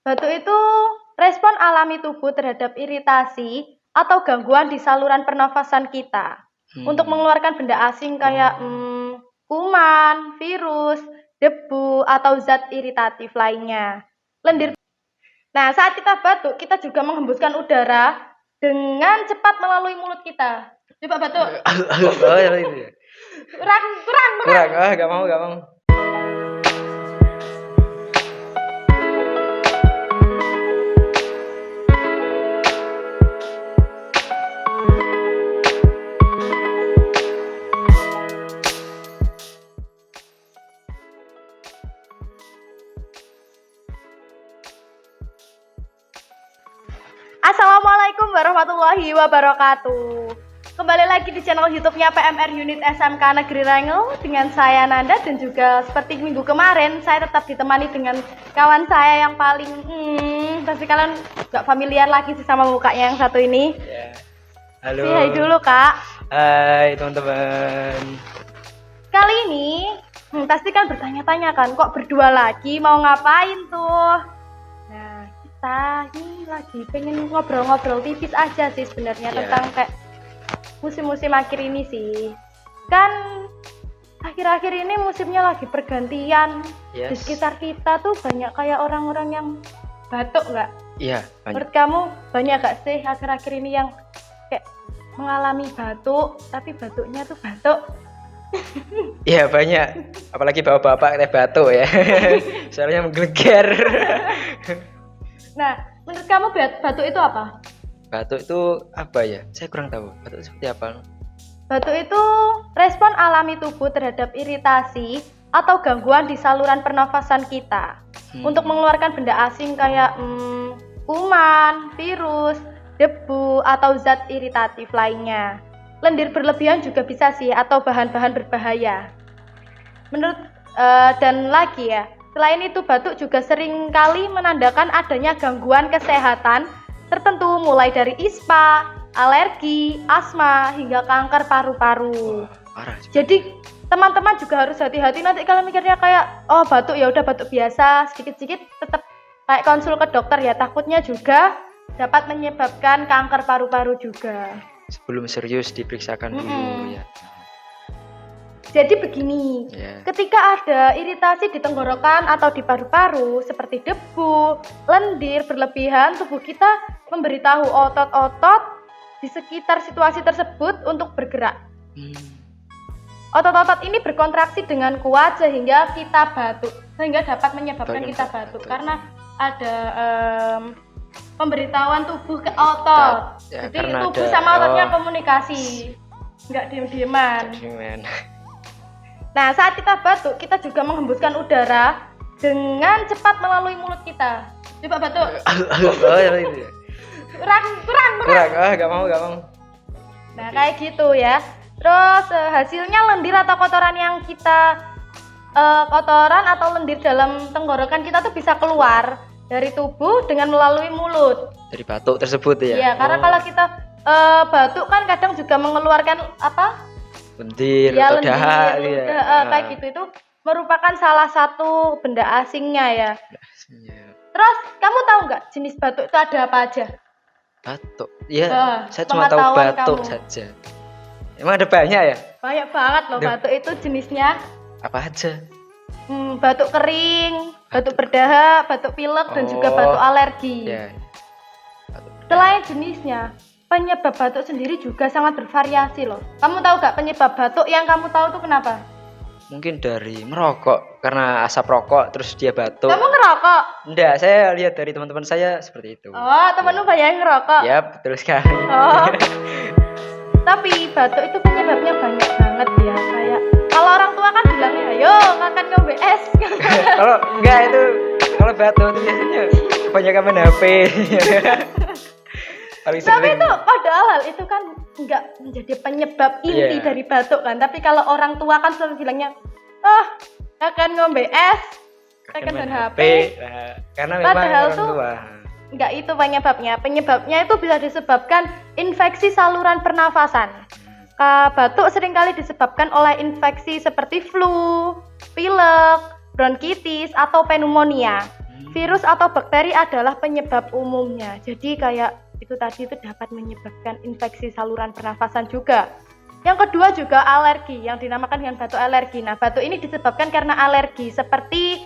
Batuk itu respon alami tubuh terhadap iritasi atau gangguan di saluran pernafasan kita untuk mengeluarkan benda asing kayak kuman, virus, debu, atau zat iritatif lainnya. Lendir. Nah, saat kita batuk, kita juga menghembuskan udara dengan cepat melalui mulut kita. Coba batuk. Oh, ya itu ya. Kurang. Gak mau. Assalamualaikum warahmatullahi wabarakatuh. Kembali lagi di channel YouTube-nya PMR Unit SMK Negeri Rangel dengan saya Nanda, dan juga seperti minggu kemarin saya tetap ditemani dengan kawan saya yang paling pasti kalian gak familiar lagi sih sama mukanya yang satu ini. Ya. Halo. Hai dulu Kak. Hai teman-teman. Kali ini pasti kan bertanya-tanya kan, kok berdua lagi mau ngapain tuh? Nah, kita ini lagi pengen ngobrol-ngobrol tipis aja sih sebenarnya tentang kayak musim-musim akhir ini sih. Kan akhir-akhir ini musimnya lagi pergantian. Di sekitar kita tuh banyak kayak orang-orang yang batuk nggak? Iya, banyak. Menurut kamu banyak gak sih akhir-akhir ini yang kayak mengalami batuk, tapi batuknya tuh batuk? Iya banyak. Apalagi bapak-bapak teh batuk ya. Soalnya menggelegar. Nah, menurut kamu batuk itu apa? Batuk itu apa ya? Saya kurang tahu. Batuk seperti apa? Batuk itu respon alami tubuh terhadap iritasi atau gangguan di saluran pernafasan kita untuk mengeluarkan benda asing kayak kuman, virus, debu, atau zat iritatif lainnya. Lendir berlebihan juga bisa sih, atau bahan-bahan berbahaya. Dan lagi ya, selain itu batuk juga sering kali menandakan adanya gangguan kesehatan tertentu, mulai dari ispa, alergi, asma, hingga kanker paru-paru. Parah. Jadi teman-teman juga harus hati-hati nanti kalau mikirnya kayak batuk ya udah batuk biasa, sedikit-sedikit tetap kayak konsul ke dokter ya, takutnya juga dapat menyebabkan kanker paru-paru juga. Sebelum serius diperiksakan dulu ya. Jadi begini, ketika ada iritasi di tenggorokan atau di paru-paru seperti debu, lendir berlebihan, tubuh kita memberitahu otot-otot di sekitar situasi tersebut untuk bergerak. Otot-otot ini berkontraksi dengan kuat sehingga kita batuk, sehingga dapat menyebabkan kita batuk karena ada pemberitahuan tubuh ke otot. Ya, jadi tubuh sama ototnya komunikasi, nggak diem-dieman. Nah, saat kita batuk, kita juga menghembuskan udara dengan cepat melalui mulut kita. Coba batuk. Oh, ya itu ya. Kurang. Gak mau. Nah, kayak gitu ya. Terus hasilnya lendir atau kotoran yang kita kotoran atau lendir dalam tenggorokan kita tuh bisa keluar dari tubuh dengan melalui mulut. Dari batuk tersebut ya? Iya, karena kalau kita batuk kan kadang juga mengeluarkan apa? Lendir ya, atau dahak ya. Kayak gitu, itu merupakan salah satu benda asingnya ya. Terus kamu tahu nggak jenis batuk itu ada apa aja? Batuk? Ya, saya cuma tahu batuk saja. Emang ada banyak ya? Banyak banget loh batuk itu jenisnya. Apa aja? Batuk kering, batuk berdahak, batuk pilek, dan juga batuk alergi. Ya. Selain jenisnya, penyebab batuk sendiri juga sangat bervariasi loh. Kamu tahu gak penyebab batuk yang kamu tahu tuh kenapa? Mungkin dari merokok, karena asap rokok terus dia batuk. Kamu ngerokok? Enggak, saya lihat dari teman-teman saya seperti itu. Oh, temenmu banyak yang ngerokok? Ya, betul sekali. Oh. Tapi batuk itu penyebabnya banyak banget ya. Kayak kalau orang tua kan bilangnya, ayo makan ngombe es. Kalau enggak itu, kalau batuk itu biasanya kebanyakan main HP. Tapi itu padahal hal itu kan nggak menjadi penyebab inti dari batuk kan. Tapi kalau orang tua kan selalu bilangnya, akan ngombe es, akan main HP. Karena memang padahal orang tua. Nggak itu penyebabnya. Penyebabnya itu bisa disebabkan infeksi saluran pernafasan. Batuk seringkali disebabkan oleh infeksi seperti flu, pilek, bronkitis, atau pneumonia. Virus atau bakteri adalah penyebab umumnya. Jadi kayak itu tadi itu dapat menyebabkan infeksi saluran pernafasan juga. Yang kedua juga alergi yang dinamakan dengan batuk alergi. Nah, batuk ini disebabkan karena alergi seperti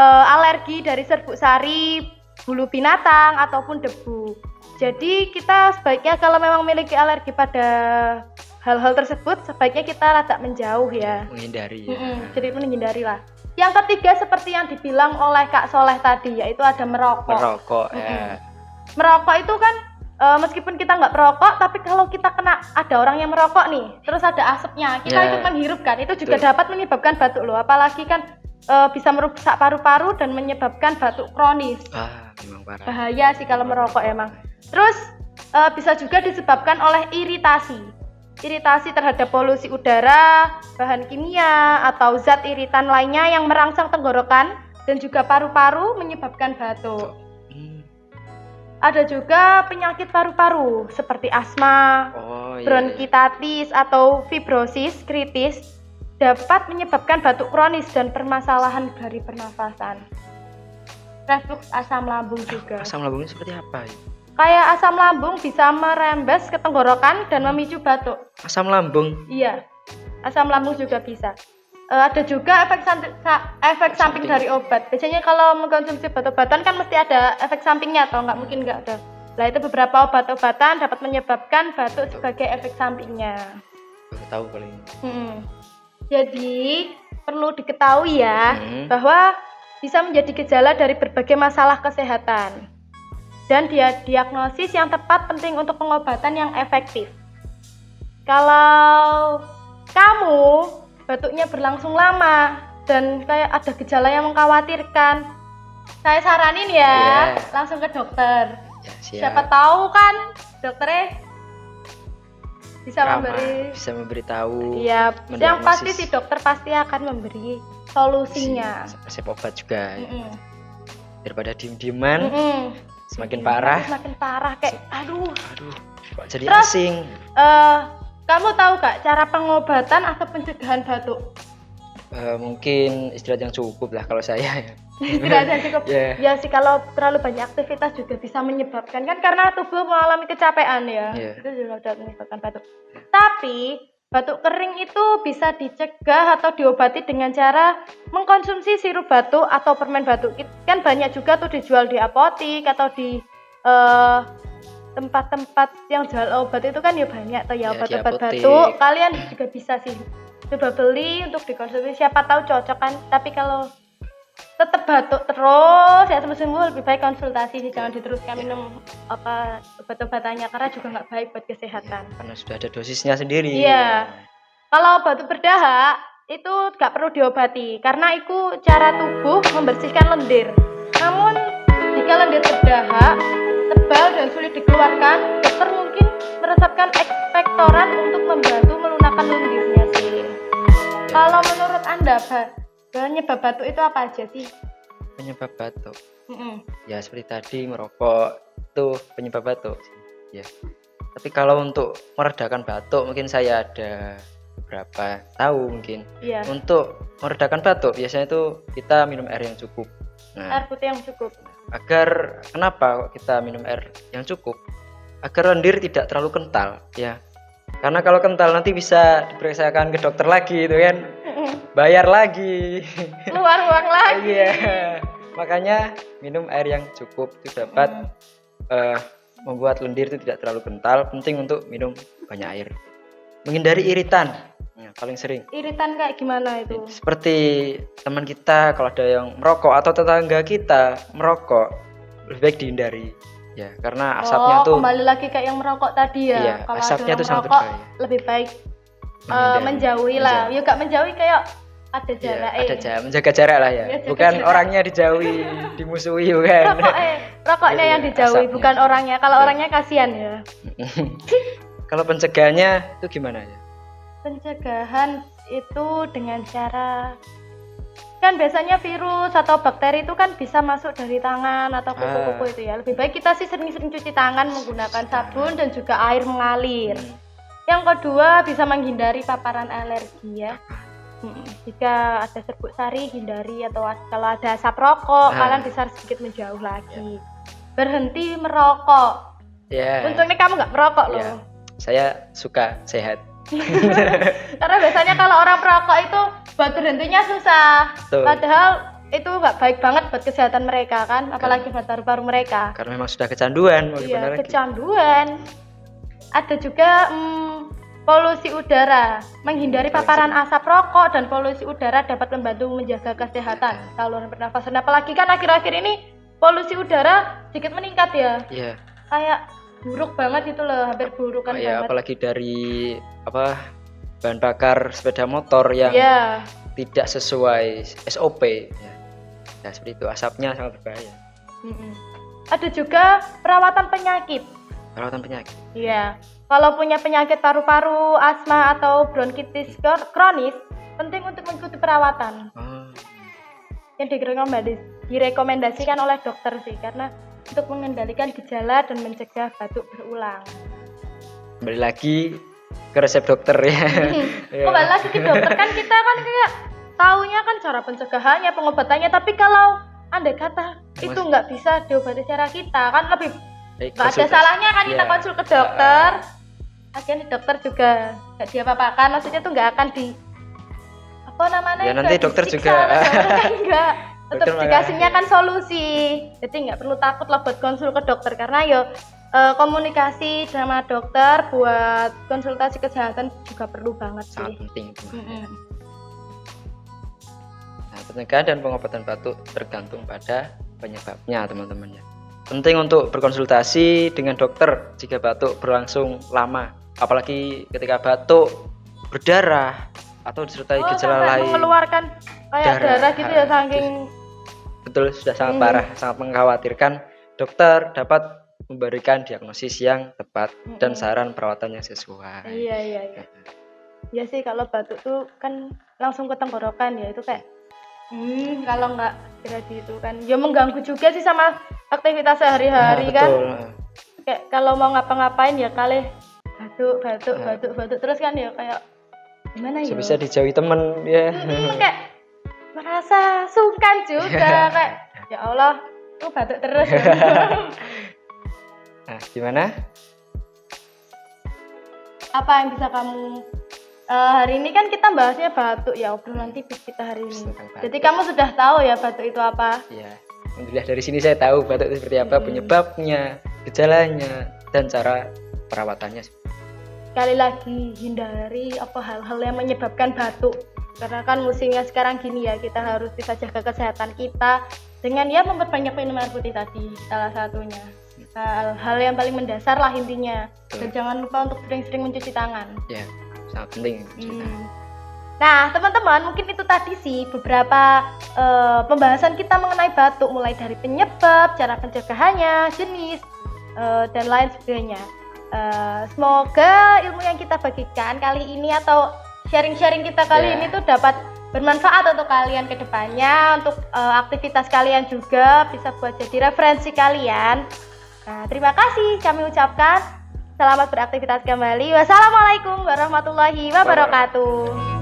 alergi dari serbuk sari, bulu binatang ataupun debu. Jadi kita sebaiknya kalau memang memiliki alergi pada hal-hal tersebut sebaiknya kita rada menjauh ya. Menghindari ya. Jadi menghindari lah. Yang ketiga seperti yang dibilang oleh Kak Soleh tadi yaitu ada merokok. Merokok ya. Merokok itu kan meskipun kita nggak merokok tapi kalau kita kena ada orang yang merokok nih terus ada asapnya kita ikut menghirupkan itu juga dapat menyebabkan batuk loh, apalagi kan bisa merusak paru-paru dan menyebabkan batuk kronis. Memang parah. Bahaya sih kalau merokok emang. Terus bisa juga disebabkan oleh iritasi terhadap polusi udara, bahan kimia atau zat iritan lainnya yang merangsang tenggorokan dan juga paru-paru menyebabkan batuk. Ada juga penyakit paru-paru seperti asma, bronkitis atau fibrosis kritis dapat menyebabkan batuk kronis dan permasalahan dari pernafasan. Reflux asam lambung juga. Asam lambung seperti apa ya? Kayak asam lambung bisa merembes ke tenggorokan dan memicu batuk. Asam lambung? Iya, asam lambung juga bisa. Ada juga efek samping dari obat. Biasanya kalau mengkonsumsi obat-obatan kan mesti ada efek sampingnya atau nggak mungkin nggak ada. Nah itu beberapa obat-obatan dapat menyebabkan batuk sebagai efek sampingnya. Baru tahu kali ini. Jadi perlu diketahui ya bahwa bisa menjadi gejala dari berbagai masalah kesehatan. Dan diagnosis yang tepat penting untuk pengobatan yang efektif. Kalau kamu batuknya berlangsung lama dan kayak ada gejala yang mengkhawatirkan, saya saranin ya langsung ke dokter. Siapa tahu kan dokternya bisa memberitahu. Iya, yang pasti si dokter pasti akan memberi solusinya. Resep obat juga. Daripada diem-dieman. Semakin parah kayak aduh kok jadi asing. Kamu tahu gak cara pengobatan atau pencegahan batuk? Mungkin istirahat yang cukup lah kalau saya. Istirahat yang cukup. Ya sih kalau terlalu banyak aktivitas juga bisa menyebabkan kan karena tubuh mengalami kecapean ya. Itu juga dapat menyebabkan batuk. Tapi batuk kering itu bisa dicegah atau diobati dengan cara mengkonsumsi sirup batuk atau permen batuk. Kan banyak juga tuh dijual di apotik atau di tempat-tempat yang jual obat itu kan ya banyak tuh ya obat-obat batuk. Kalian juga bisa sih coba beli untuk dikonsumsi, siapa tahu cocok kan. Tapi kalau tetap batuk terus ya sungguh-sungguh lebih baik konsultasi sih, jangan diteruskan minum obat-obatannya karena juga nggak baik buat kesehatan. Karena sudah ada dosisnya sendiri. Iya. Kalau batuk berdahak itu nggak perlu diobati karena itu cara tubuh membersihkan lendir. Namun jika lendir berdahak tebal dan sulit dikeluarkan, dokter mungkin meresapkan ekspektorat untuk membantu melunakkan lendirnya sih. Kalau menurut Anda, penyebab batuk itu apa aja sih? Penyebab batuk? Ya seperti tadi merokok itu penyebab batuk. Ya. Tapi kalau untuk meredakan batuk mungkin saya ada beberapa tahu mungkin. Iya. Untuk meredakan batuk biasanya itu kita minum air yang cukup. Air putih yang cukup. Agar kenapa kok kita minum air yang cukup? Agar lendir tidak terlalu kental ya. Karena kalau kental nanti bisa diperiksakan ke dokter lagi itu kan. Bayar lagi. Keluar uang lagi. Iya. Makanya minum air yang cukup itu dapat membuat lendir itu tidak terlalu kental. Penting untuk minum banyak air. Menghindari iritan. Paling sering. Iritan kayak gimana itu? Seperti teman kita kalau ada yang merokok atau tetangga kita merokok, lebih baik dihindari. Ya, karena asapnya tuh kembali lagi kayak yang merokok tadi ya. Iya, kalau asapnya tuh sangat merokok, berbahaya. lebih baik menjauhi lah. Ya gak menjauhi kayak ada jarak. Ada jarak, menjaga jarak lah ya. Bukan jarak. Orangnya dijauhi, dimusuhi bukan. Rokoknya yang dijauhi, asapnya. Bukan orangnya. Kalau orangnya kasihan ya. Kalau pencegahannya itu gimana ya? Pencegahan itu dengan cara kan biasanya virus atau bakteri itu kan bisa masuk dari tangan atau kuku-kuku itu ya. Lebih baik kita sih sering-sering cuci tangan menggunakan sabun dan juga air mengalir. Yang kedua bisa menghindari paparan alergi ya. Jika ada serbuk sari hindari, atau kalau ada asap rokok kalian bisa sedikit menjauh lagi. Berhenti merokok. Untungnya kamu nggak merokok loh. Saya suka sehat. Karena biasanya kalau orang perokok itu buat berhentinya susah. Padahal itu nggak baik banget buat kesehatan mereka kan, apalagi buat paru-paru mereka. Karena memang sudah kecanduan. Iya, kecanduan. Ada juga polusi udara. Menghindari paparan asap rokok dan polusi udara dapat membantu menjaga kesehatan saluran pernafasan. Apalagi kan akhir-akhir ini polusi udara sedikit meningkat ya. Iya. Kayak buruk banget itu loh, hampir buruk kan banget. Apalagi dari bahan bakar sepeda motor yang tidak sesuai SOP. Ya, seperti itu, asapnya sangat berbahaya. Ada juga perawatan penyakit. Iya. Kalau punya penyakit paru-paru, asma atau bronkitis kronis, penting untuk mengikuti perawatan. Yang direkomendasikan oleh dokter sih, karena untuk mengendalikan gejala dan mencegah batuk berulang. Kembali lagi ke resep dokter ya. Kembali lagi ke dokter, kan kita kan kayak taunya kan cara pencegahannya, pengobatannya, tapi kalau andai kata itu nggak bisa diobati secara kita, kan lebih nggak ada salahnya kan kita konsul ke dokter. Akhirnya dokter juga nggak diapa-apakan, maksudnya tuh nggak akan nanti dokter juga enggak, tetap dikasihnya kan solusi. Jadi nggak perlu takut lah buat konsul ke dokter, karena komunikasi sama dokter buat konsultasi kesehatan juga perlu banget sih. Sangat penting. Nah, pencegahan dan pengobatan batuk tergantung pada penyebabnya, teman-teman ya. Penting untuk berkonsultasi dengan dokter jika batuk berlangsung lama, apalagi ketika batuk berdarah atau disertai gejala lain. Mengeluarkan kayak darah gitu ya, saking betul, sudah sangat parah, sangat mengkhawatirkan. Dokter dapat memberikan diagnosis yang tepat dan saran perawatan yang sesuai. Iya. Ya sih, kalau batuk tuh kan langsung ke tenggorokan ya, itu kayak kalau nggak segera itu kan ya mengganggu juga sih sama aktivitas sehari-hari kan. Kayak kalau mau ngapa-ngapain ya kali batuk terus kan ya, kayak gimana ya? Bisa dijauhi temen ya. Kayak merasa sungkan juga kayak ya Allah, tuh batuk terus. Nah, gimana? Apa yang bisa kamu hari ini kan kita bahasnya batuk ya, obrolan tipis kita hari ini. Jadi kamu sudah tahu ya batuk itu apa? Iya. Alhamdulillah dari sini saya tahu batuk itu seperti apa, penyebabnya, gejalanya, dan cara perawatannya. Sekali lagi, hindari hal-hal yang menyebabkan batuk. Karena kan musimnya sekarang gini ya, kita harus bisa jaga kesehatan kita dengan memperbanyak minum air putih tadi, salah satunya. Hal yang paling mendasar lah intinya. Dan jangan lupa untuk sering-sering mencuci tangan. Ya, sangat penting. Nah, teman-teman, mungkin itu tadi sih beberapa pembahasan kita mengenai batuk, mulai dari penyebab, cara pencegahannya, jenis, dan lain sebagainya. Semoga ilmu yang kita bagikan kali ini atau sharing-sharing kita kali ini tuh dapat bermanfaat untuk kalian ke depannya, untuk aktivitas kalian juga bisa buat jadi referensi kalian. Nah, terima kasih kami ucapkan. Selamat beraktivitas kembali. Wassalamualaikum warahmatullahi wabarakatuh.